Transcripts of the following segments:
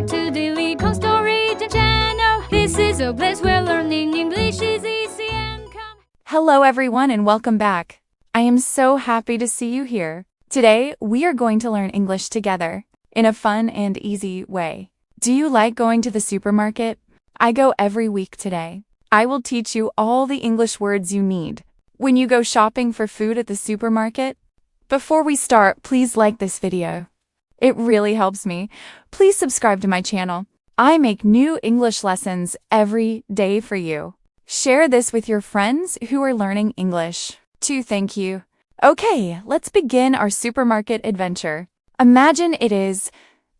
subscribe to Daily Kong Story channel. This is a place where learning English is easy and calm. Hello everyone and welcome back. I am so happy to see you here. Today, we are going to learn English together in a fun and easy way. Do you like going to the supermarket? I go every week today. I will teach you all the English words you need when you go shopping for food at the supermarket. Before we start, please like this video. It really helps me. Please subscribe to my channel. I make new English lessons every day for you. Share this with your friends who are learning English. Too, thank you. Okay, let's begin our supermarket adventure. Imagine it is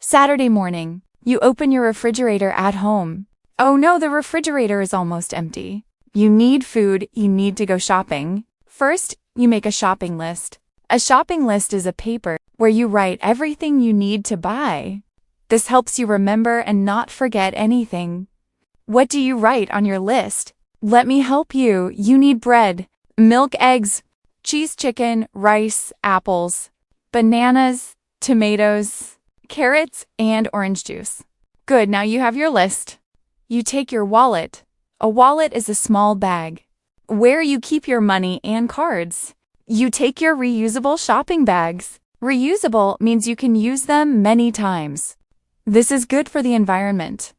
Saturday morning. You open your refrigerator at home. Oh no, the refrigerator is almost empty. You need food, you need to go shopping. First, you make a shopping list. A shopping list is a paper where you write everything you need to buy. This helps you remember and not forget anything. What do you write on your list? Let me help you. You need bread, milk, eggs, cheese, chicken, rice, apples, bananas, tomatoes, carrots, and orange juice. Good, now you have your list. You take your wallet. A wallet is a small bag where you keep your money and cards. You take your reusable shopping bags. Reusable means you can use them many times. This is good for the environment.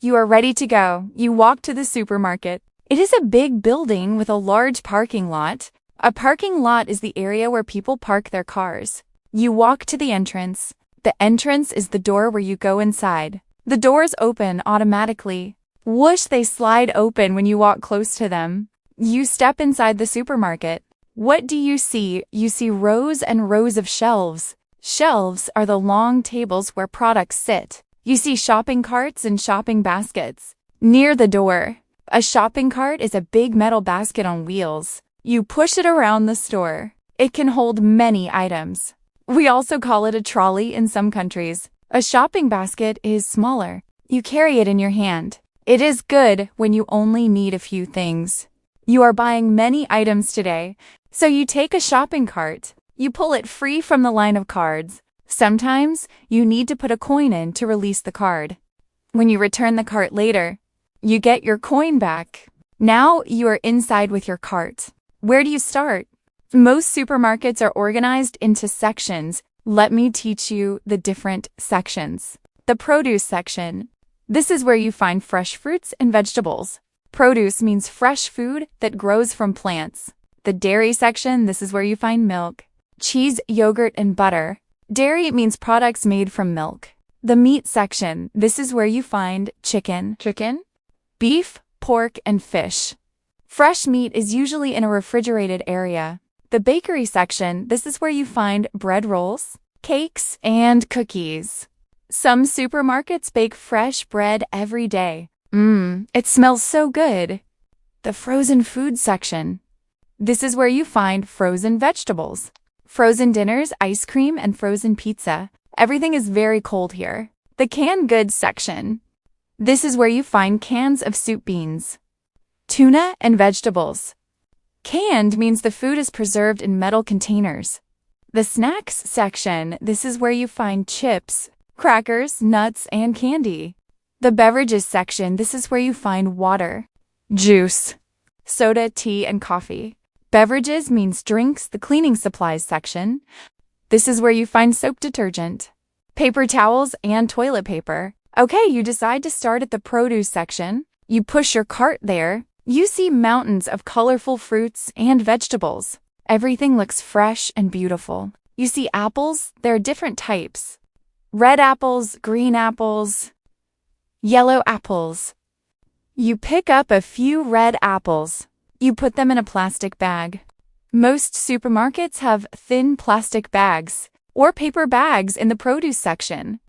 You are ready to go. You walk to the supermarket. It is a big building with a large parking lot. A parking lot is the area where people park their cars. You walk to the entrance. The entrance is the door where you go inside. The doors open automatically. Whoosh, they slide open when you walk close to them. You step inside the supermarket. What do you see? You see rows and rows of shelves. Shelves are the long tables where products sit. You see shopping carts and shopping baskets. Near the door, a shopping cart is a big metal basket on wheels. You push it around the store. It can hold many items. We also call it a trolley in some countries. A shopping basket is smaller. You carry it in your hand. It is good when you only need a few things. You are buying many items today, so you take a shopping cart. You pull it free from the line of cards. Sometimes you need to put a coin in to release the card. When you return the cart later, you get your coin back. Now you are inside with your cart. Where do you start? Most supermarkets are organized into sections. Let me teach you the different sections. The produce section. This is where you find fresh fruits and vegetables. Produce means fresh food that grows from plants. The dairy section, this is where you find milk, cheese, yogurt, and butter. Dairy means products made from milk. The meat section, this is where you find chicken, beef, pork, and fish. Fresh meat is usually in a refrigerated area. The bakery section, this is where you find bread rolls, cakes, and cookies. Some supermarkets bake fresh bread every day. It smells so good. The frozen food section. This is where you find frozen vegetables, frozen dinners, ice cream, and frozen pizza. Everything is very cold here. The canned goods section. This is where you find cans of soup beans, tuna, and vegetables. Canned means the food is preserved in metal containers. The snacks section. This is where you find chips, crackers, nuts, and candy. The beverages section. This is where you find water, juice, soda, tea, and coffee. Beverages means drinks. The cleaning supplies section. This is where you find soap, detergent, paper towels, and toilet paper. Okay, you decide to start at the produce section. You push your cart there. You see mountains of colorful fruits and vegetables. Everything looks fresh and beautiful. You see apples. There are different types. Red apples, green apples, yellow apples. You pick up a few red apples. You put them in a plastic bag. Most supermarkets have thin plastic bags or paper bags in the produce section.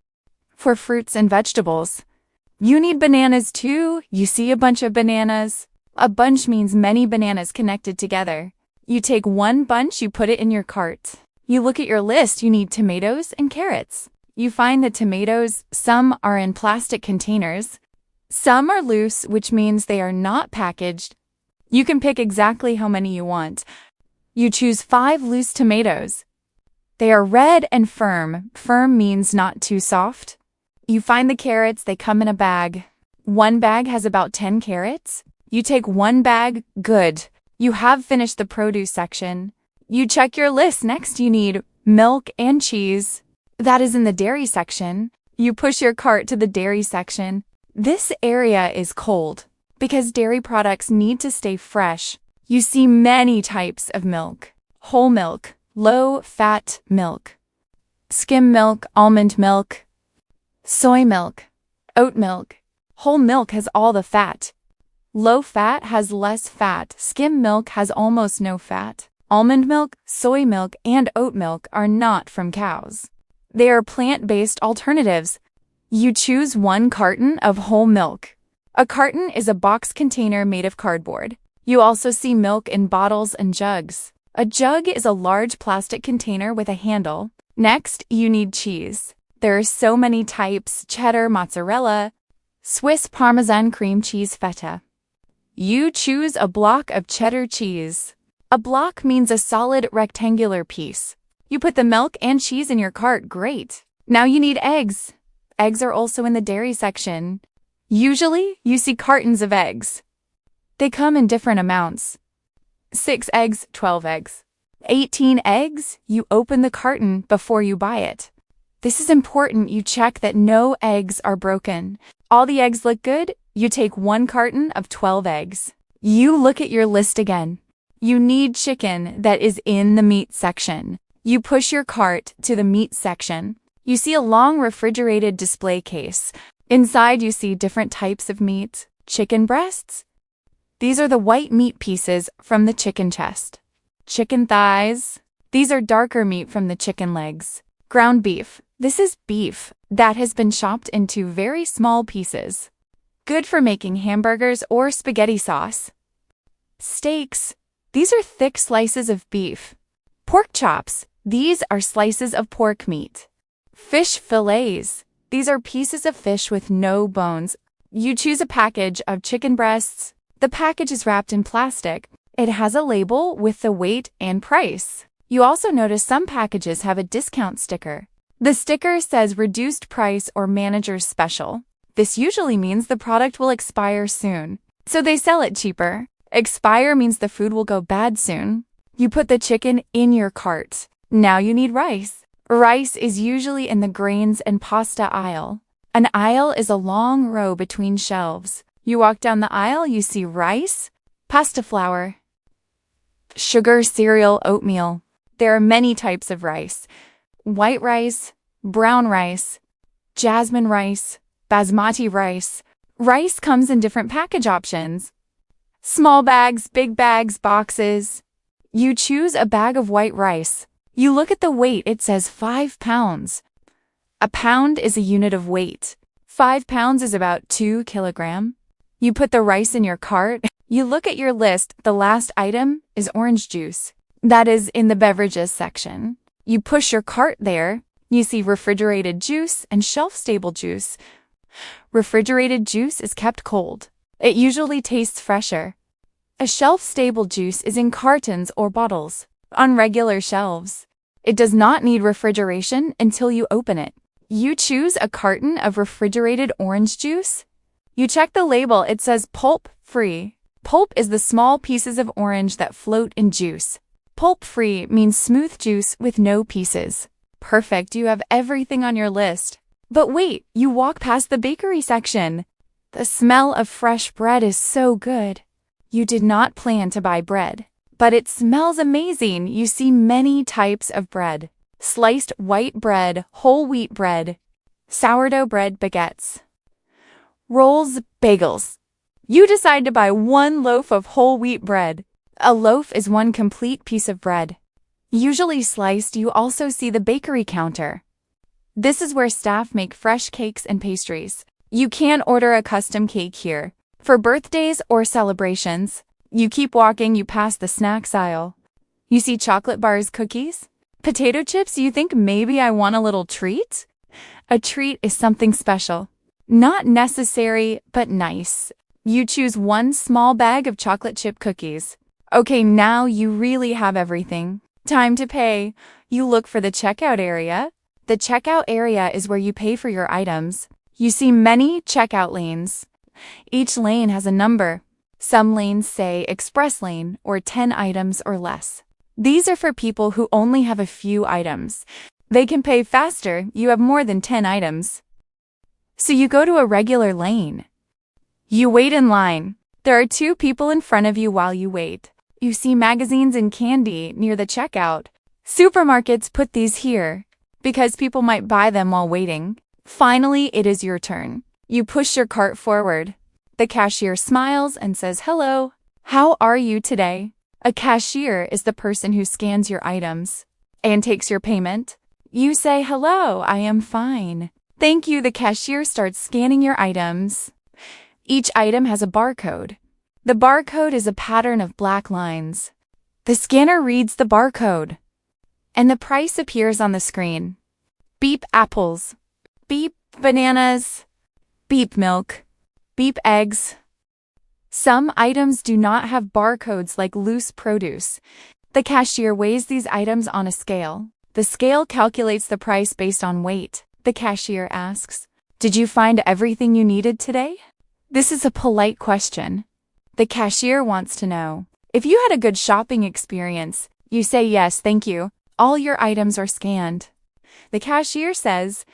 For fruits and vegetables, you need bananas too. You see a bunch of bananas. A bunch means many bananas connected together. You take one bunch, you put it in your cart. You look at your list, you need tomatoes and carrots. You find the tomatoes, some are in plastic containers. Some are loose, which means they are not packaged. You can pick exactly how many you want. You choose 5 loose tomatoes. They are red and firm. Firm means not too soft. You find the carrots, they come in a bag. One bag has about 10 carrots. You take one bag, good. You have finished the produce section. You check your list. Next, you need milk and cheese. That is in the dairy section. You push your cart to the dairy section. This area is cold because dairy products need to stay fresh. You see many types of milk. Whole milk, low-fat milk, skim milk, almond milk, soy milk, oat milk. Whole milk has all the fat. Low fat has less fat. Skim milk has almost no fat. Almond milk, soy milk, and oat milk are not from cows. They are plant-based alternatives. You choose one carton of whole milk. A carton is a box container made of cardboard. You also see milk in bottles and jugs. A jug is a large plastic container with a handle. Next, you need cheese. There are so many types: cheddar, mozzarella, Swiss Parmesan cream cheese, feta. You choose a block of cheddar cheese. A block means a solid rectangular piece. You put the milk and cheese in your cart, great. Now you need eggs. Eggs are also in the dairy section. Usually, you see cartons of eggs. They come in different amounts. 6 eggs, 12 eggs. 18 eggs, you open the carton before you buy it. This is important. You check that no eggs are broken. All the eggs look good. You take one carton of 12 eggs. You look at your list again. You need chicken, that is in the meat section. You push your cart to the meat section. You see a long refrigerated display case. Inside you see different types of meat. Chicken breasts. These are the white meat pieces from the chicken chest. Chicken thighs. These are darker meat from the chicken legs. Ground beef. This is beef that has been chopped into very small pieces. Good for making hamburgers or spaghetti sauce. Steaks. These are thick slices of beef. Pork chops. These are slices of pork meat. Fish fillets. These are pieces of fish with no bones. You choose a package of chicken breasts. The package is wrapped in plastic. It has a label with the weight and price. You also notice some packages have a discount sticker. The sticker says reduced price or manager's special. This usually means the product will expire soon, so they sell it cheaper. Expire means the food will go bad soon. You put the chicken in your cart. Now you need rice. Rice is usually in the grains and pasta aisle. An aisle is a long row between shelves. You walk down the aisle, you see rice, pasta flour, sugar, cereal, oatmeal. There are many types of rice: white rice, brown rice, jasmine rice, basmati rice. Rice comes in different package options: small bags, big bags, boxes. You choose a bag of white rice. You look at the weight, it says 5 pounds. A pound is a unit of weight. 5 pounds is about 2 kilograms. You put the rice in your cart. You look at your list. The last item is orange juice. That is in the beverages section. You push your cart there. You see refrigerated juice and shelf-stable juice. Refrigerated juice is kept cold. It usually tastes fresher. A shelf-stable juice is in cartons or bottles, on regular shelves. It does not need refrigeration until you open it. You choose a carton of refrigerated orange juice. You check the label, it says pulp-free. Pulp is the small pieces of orange that float in juice. Pulp-free means smooth juice with no pieces. Perfect, you have everything on your list. But wait, you walk past the bakery section. The smell of fresh bread is so good. You did not plan to buy bread, but it smells amazing. You see many types of bread: sliced white bread, whole wheat bread, sourdough bread, baguettes, rolls, bagels. You decide to buy one loaf of whole wheat bread. A loaf is one complete piece of bread, usually sliced. You also see the bakery counter. This is where staff make fresh cakes and pastries. You can order a custom cake here. For birthdays or celebrations, you keep walking, you pass the snacks aisle. You see chocolate bars, cookies, potato chips. You think maybe I want a little treat? A treat is something special. Not necessary, but nice. You choose one small bag of chocolate chip cookies. Okay, now you really have everything. Time to pay. You look for the checkout area. The checkout area is where you pay for your items. You see many checkout lanes. Each lane has a number. Some lanes say express lane or 10 items or less. These are for people who only have a few items. They can pay faster, you have more than 10 items. So you go to a regular lane. You wait in line. There are 2 people in front of you while you wait. You see magazines and candy near the checkout. Supermarkets put these here because people might buy them while waiting. Finally, it is your turn. You push your cart forward. The cashier smiles and says, "Hello, how are you today?" A cashier is the person who scans your items and takes your payment. You say, "Hello, I am fine. Thank you." The cashier starts scanning your items. Each item has a barcode. The barcode is a pattern of black lines. The scanner reads the barcode, and the price appears on the screen. Beep apples. Beep bananas. Beep milk. Beep eggs. Some items do not have barcodes like loose produce. The cashier weighs these items on a scale. The scale calculates the price based on weight. The cashier asks, "Did you find everything you needed today?" This is a polite question. The cashier wants to know, if you had a good shopping experience, you say, "Yes, thank you. All your items are scanned." The cashier says,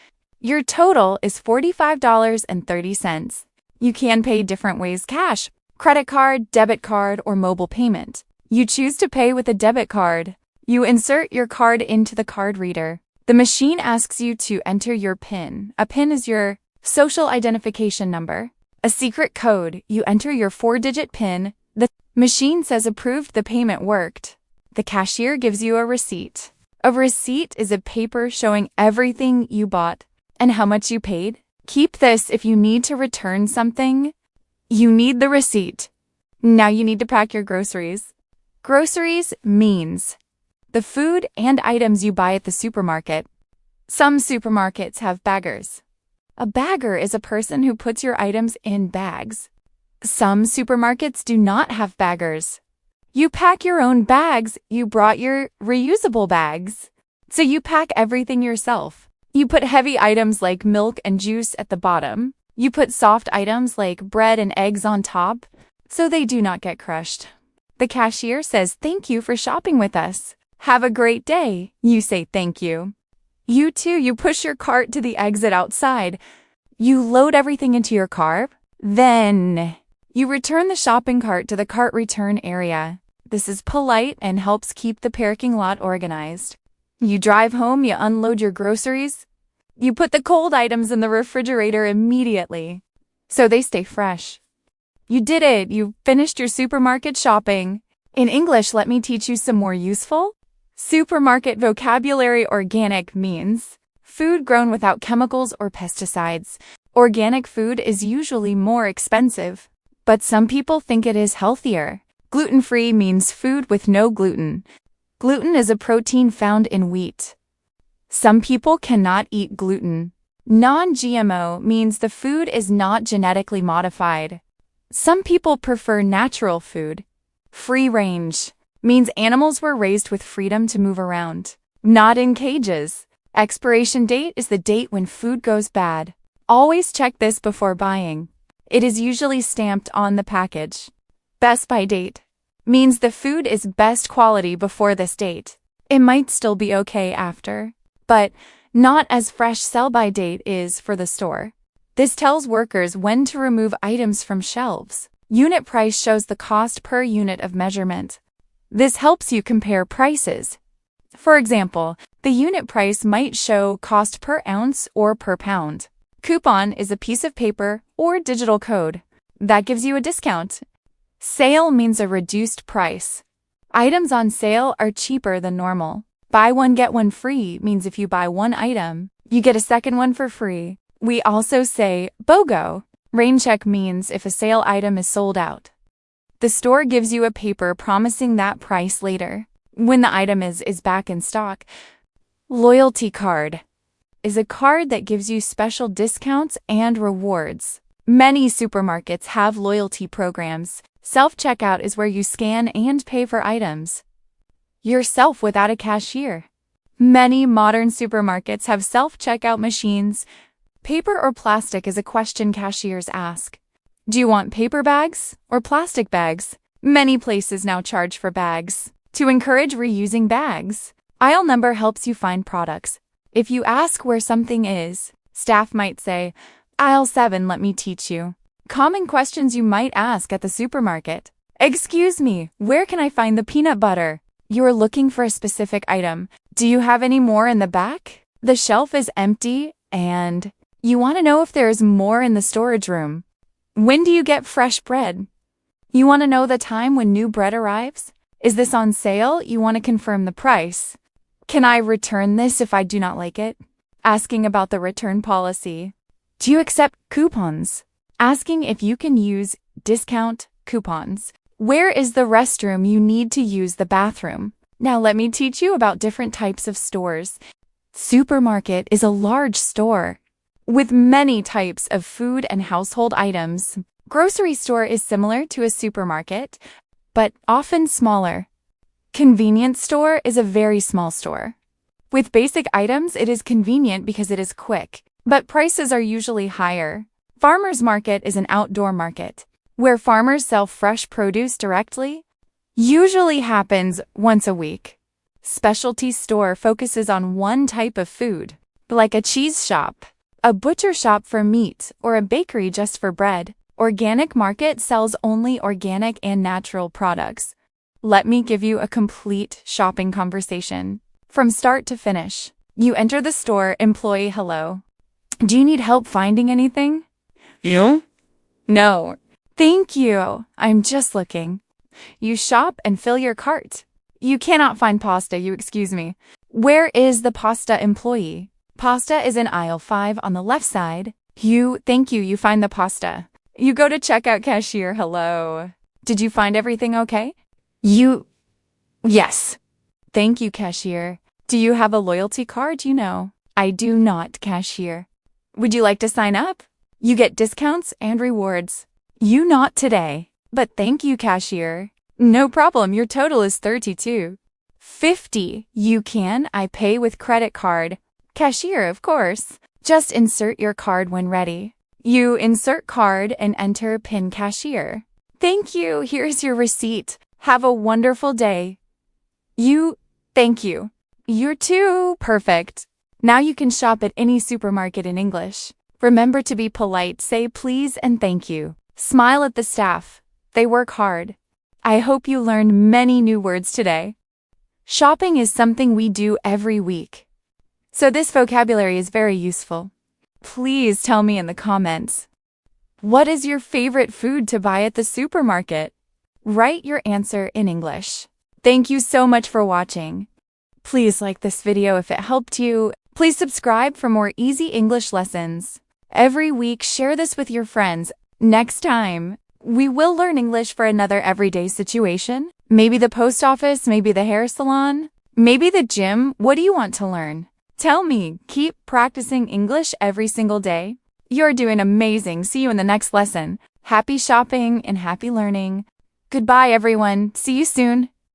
"Your total is $45.30. You can pay different ways: cash, credit card, debit card, or mobile payment. You choose to pay with a debit card. You insert your card into the card reader. The machine asks you to enter your PIN. A PIN is your social identification number. A secret code. You enter your 4-digit PIN. The machine says approved, the payment worked. The cashier gives you a receipt. A receipt is a paper showing everything you bought and how much you paid. Keep this if you need to return something. You need the receipt. Now you need to pack your groceries. Groceries means the food and items you buy at the supermarket. Some supermarkets have baggers. A bagger is a person who puts your items in bags. Some supermarkets do not have baggers. You pack your own bags. You brought your reusable bags. So you pack everything yourself. You put heavy items like milk and juice at the bottom. You put soft items like bread and eggs on top, so they do not get crushed. The cashier says, "Thank you for shopping with us. Have a great day." You say thank you. You too, you push your cart to the exit outside. You load everything into your car. Then you return the shopping cart to the cart return area. This is polite and helps keep the parking lot organized. You drive home, you unload your groceries. You put the cold items in the refrigerator immediately, so they stay fresh. You did it! You finished your supermarket shopping. In English, let me teach you some more useful supermarket vocabulary. Organic means food grown without chemicals or pesticides. Organic food is usually more expensive, but some people think it is healthier. Gluten-free means food with no gluten. Gluten is a protein found in wheat. Some people cannot eat gluten. Non-GMO means the food is not genetically modified. Some people prefer natural food. Free range means animals were raised with freedom to move around, not in cages. Expiration date is the date when food goes bad. Always check this before buying. It is usually stamped on the package. Best by date means the food is best quality before this date. It might still be okay after, but not as fresh. Sell by date is for the store. This tells workers when to remove items from shelves. Unit price shows the cost per unit of measurement. This helps you compare prices. For example, the unit price might show cost per ounce or per pound. Coupon is a piece of paper or digital code that gives you a discount. Sale means a reduced price. Items on sale are cheaper than normal. Buy one, get one free means if you buy one item, you get a second one for free. We also say BOGO. Rain check means if a sale item is sold out. The store gives you a paper promising that price later, when the item is back in stock. Loyalty card is a card that gives you special discounts and rewards. Many supermarkets have loyalty programs. Self-checkout is where you scan and pay for items yourself without a cashier. Many modern supermarkets have self-checkout machines. Paper or plastic is a question cashiers ask. Do you want paper bags or plastic bags? Many places now charge for bags. To encourage reusing bags, aisle number helps you find products. If you ask where something is, staff might say, "Aisle 7, let me teach you." Common questions you might ask at the supermarket. "Excuse me, where can I find the peanut butter?" You're looking for a specific item. "Do you have any more in the back?" The shelf is empty and you want to know if there is more in the storage room. When do you get fresh bread? You want to know the time when new bread arrives? Is this on sale? You want to confirm the price. Can I return this if I do not like it? Asking about the return policy. Do you accept coupons? Asking if you can use discount coupons. Where is the restroom? You need to use the bathroom. Now let me teach you about different types of stores. Supermarket is a large store with many types of food and household items. Grocery store is similar to a supermarket, but often smaller. Convenience store is a very small store. With basic items, it is convenient because it is quick, but prices are usually higher. Farmers market is an outdoor market where farmers sell fresh produce directly. Usually happens once a week. Specialty store focuses on one type of food, like a cheese shop, a butcher shop for meat, or a bakery just for bread. Organic market sells only organic and natural products. Let me give you a complete shopping conversation. From start to finish. You enter the store, employee, "Hello. Do you need help finding anything?" You? "No. Thank you. I'm just looking." You shop and fill your cart. "You cannot find pasta, you excuse me." "Where is the pasta employee?" "Pasta is in aisle 5 on the left side." Thank you, you find the pasta. You go to checkout, cashier, "Hello. Did you find everything okay?" Yes. "Thank you, cashier. Do you have a loyalty card? "I do not, cashier." "Would you like to sign up? You get discounts and rewards." "Not today, but thank you, cashier." "No problem, your total is $32.50. I pay with credit card." "Cashier, of course. Just insert your card when ready." You insert card and enter PIN, cashier. "Thank you, here's your receipt. Have a wonderful day." Thank you. You're too. Perfect. Now you can shop at any supermarket in English. Remember to be polite, say please and thank you. Smile at the staff. They work hard. I hope you learned many new words today. Shopping is something we do every week, so this vocabulary is very useful. Please tell me in the comments, what is your favorite food to buy at the supermarket? Write your answer in English. Thank you so much for watching. Please like this video if it helped you. Please subscribe for more easy English lessons. Every week, share this with your friends. Next time, we will learn English for another everyday situation. Maybe the post office, maybe the hair salon, maybe the gym. What do you want to learn? Tell me. Keep practicing English every single day. You're doing amazing. See you in the next lesson. Happy shopping and happy learning. Goodbye, everyone. See you soon.